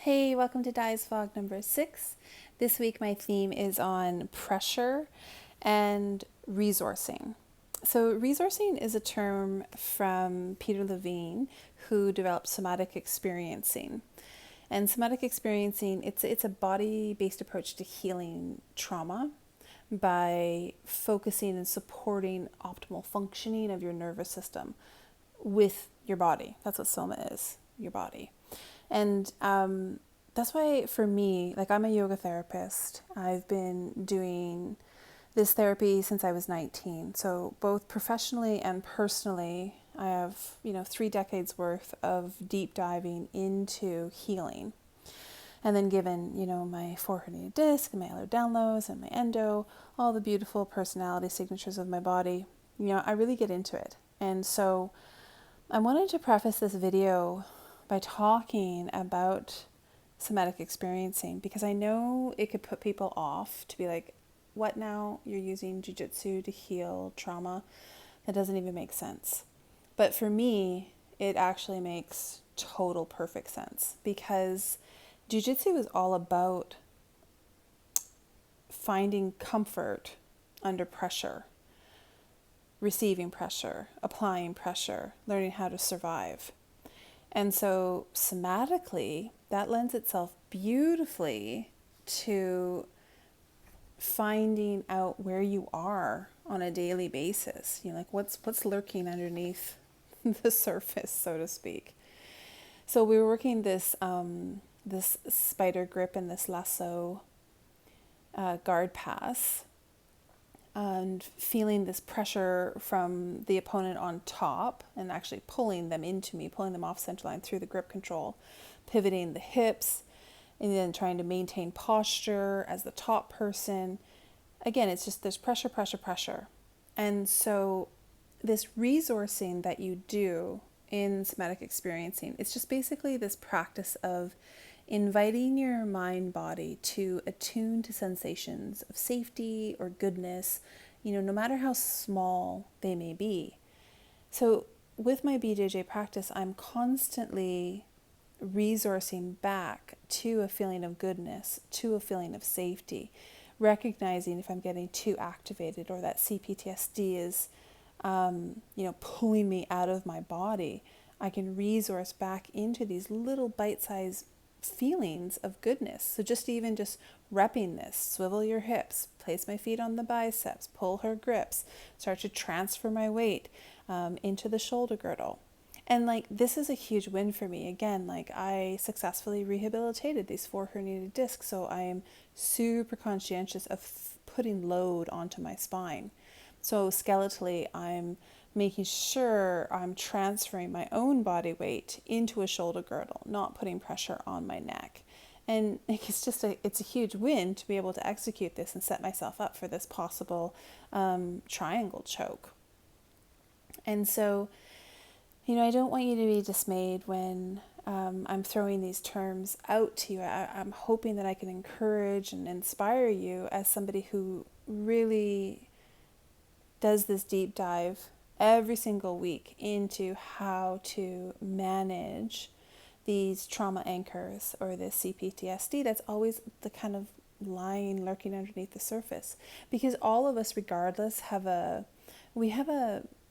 Hey, welcome to Dice Vlog number 6. This week my theme is on pressure and resourcing. So resourcing is a term from Peter Levine, who developed Somatic Experiencing. And Somatic Experiencing, it's a body-based approach to healing trauma by focusing and supporting optimal functioning of your nervous system with your body. That's what Soma is, your body. And that's why for me, like I'm a yoga therapist. I've been doing this therapy since I was 19. So both professionally and personally, I have, 3 decades worth of deep diving into healing. And then given, my 4 herniated disc and my ehlers downloads and my endo, all the beautiful personality signatures of my body, I really get into it. And so I wanted to preface this video by talking about somatic experiencing, because I know it could put people off to be like, what now? You're using JiuJitsu to heal trauma? That doesn't even make sense. But for me, it actually makes total perfect sense, because JiuJitsu is all about finding comfort under pressure, receiving pressure, applying pressure, learning how to survive. And so somatically, that lends itself beautifully to finding out where you are on a daily basis. Like what's lurking underneath the surface, so to speak. So we were working this spider grip and this lasso guard pass, and feeling this pressure from the opponent on top and actually pulling them into me, pulling them off center line through the grip control, pivoting the hips, and then trying to maintain posture as the top person. Again, it's just there's pressure, pressure, pressure. And so this resourcing that you do in somatic experiencing, it's just basically this practice of inviting your mind body to attune to sensations of safety or goodness, no matter how small they may be. So with my BJJ practice, I'm constantly resourcing back to a feeling of goodness, to a feeling of safety, recognizing if I'm getting too activated or that CPTSD is, pulling me out of my body. I can resource back into these little bite-sized feelings of goodness. So just repping this, swivel your hips, place my feet on the biceps, pull her grips, start to transfer my weight into the shoulder girdle. And this is a huge win for me. Again, I successfully rehabilitated these 4 herniated discs, so I am super conscientious of putting load onto my spine. So skeletally, I'm making sure I'm transferring my own body weight into a shoulder girdle, not putting pressure on my neck. And it's a huge win to be able to execute this and set myself up for this possible triangle choke. And so, I don't want you to be dismayed when I'm throwing these terms out to you. I'm hoping that I can encourage and inspire you as somebody who really does this deep dive every single week into how to manage these trauma anchors or this CPTSD that's always the kind of lurking underneath the surface. Because all of us, regardless, have a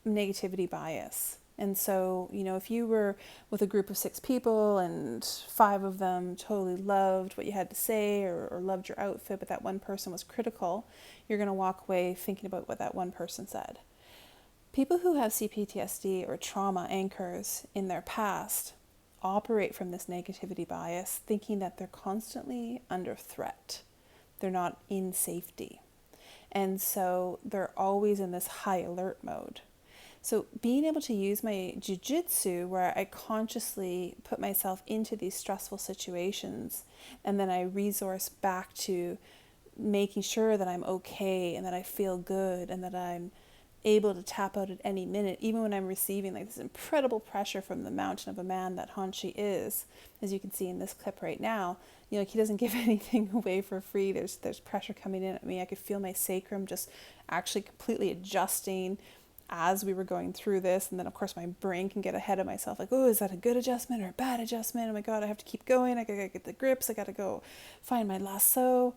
negativity bias. And so, if you were with a group of 6 people and 5 of them totally loved what you had to say or loved your outfit, but that one person was critical, you're going to walk away thinking about what that one person said. People who have CPTSD or trauma anchors in their past operate from this negativity bias, thinking that they're constantly under threat. They're not in safety. And so they're always in this high alert mode. So being able to use my jiu-jitsu, where I consciously put myself into these stressful situations, and then I resource back to making sure that I'm okay and that I feel good and that I'm able to tap out at any minute, even when I'm receiving this incredible pressure from the mountain of a man that Hanshi is, as you can see in this clip right now. He doesn't give anything away for free. There's pressure coming in at me. I could feel my sacrum just actually completely adjusting. as we were going through this. And then, of course, my brain can get ahead of myself. Like, oh, is that a good adjustment or a bad adjustment? Oh, my God, I have to keep going. I got to get the grips. I got to go find my lasso.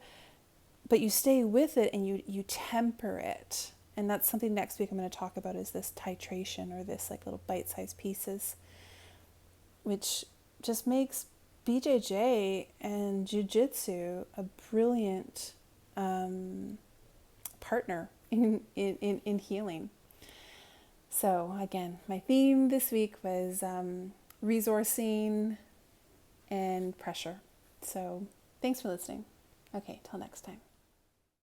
But you stay with it and you temper it. And that's something next week I'm going to talk about, is this titration, or this like little bite-sized pieces, which just makes BJJ and JiuJitsu a brilliant partner in healing. So again, my theme this week was resourcing and pressure. So thanks for listening. Okay, till next time.